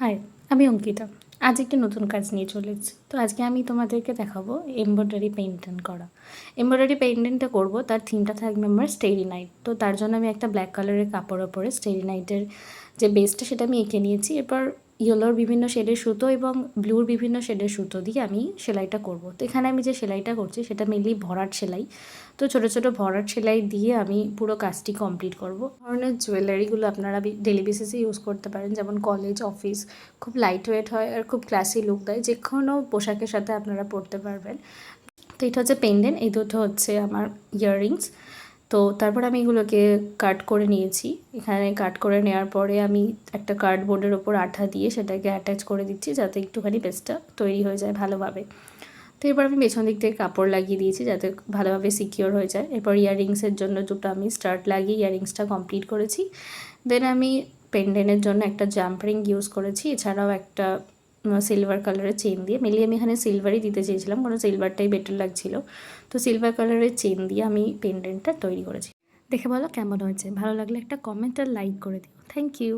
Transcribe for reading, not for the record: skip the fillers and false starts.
High, আমি অঙ্কিতা। আজ একটি নতুন কাজ নিয়ে চলে এসেছি। তো আজকে আমি তোমাদেরকে দেখাবো এমব্রয়ডারি পেইন্টিং করা। এমব্রয়ডারি পেইন্টিংটা করব, তার থিমটা থাকবে আমার স্টেরি নাইট। তো তার জন্য আমি একটা ব্ল্যাক কালারের কাপড়ের ওপরে স্টেরি নাইটের যে বেসটা সেটা আমি এঁকে নিয়েছি। এরপর ইয়েলোর বিভিন্ন শেডের সুতো এবং ব্লুর বিভিন্ন শেডের সুতো দিয়ে আমি সেলাইটা করব। তো এখানে আমি যে সেলাইটা করছি সেটা মেনলি ভরাট সেলাই। তো ছোটো ছোটো ভরাট সেলাই দিয়ে আমি পুরো কাজটি কমপ্লিট করব। ধরনের জুয়েলারিগুলো আপনারা ডেলি বেসিসে ইউজ করতে পারেন, যেমন কলেজ, অফিস। খুব লাইট ওয়েট হয় আর খুব ক্লাসি লুক দেয়, যে কোনো পোশাকের সাথে আপনারা পরতে পারবেন। তো এটা হচ্ছে পেন্ডেন্ট, এই দুটো হচ্ছে আমার ইয়াররিংস। তো তারপর আমি এগুলোকে কাট করে নিয়েছি। এখানে কাট করে নেওয়ার পরে আমি একটা কার্ডবোর্ডের ওপর আঠা দিয়ে সেটাকে অ্যাটাচ করে দিচ্ছি, যাতে একটুখানি বেসটা তৈরি হয়ে যায় ভালোভাবে। তো এরপর আমি পেছন দিক থেকে কাপড় লাগিয়ে দিয়েছি যাতে ভালোভাবে সিকিওর হয়ে যায়। এরপর ইয়াররিংসের জন্য দুটো আমি স্টার্ট লাগিয়ে ইয়াররিংসটা কমপ্লিট করেছি। দেন আমি পেন্ডেন্টের জন্য একটা জাম্প রিং ইউজ করেছি, এছাড়াও একটা সিলভার কালারের চেন দিয়ে, মেনলি আমি এখানে সিলভারই দিতে চেয়েছিলাম, কারণ সিলভারটাই বেটার লাগছিলো। তো সিলভার কালারের চেন দিয়ে আমি পেন্ডেন্টটা তৈরি করেছি। দেখে বলো কেমন হয়েছে, ভালো লাগলে একটা কমেন্ট আর লাইক করে দিও। Thank you.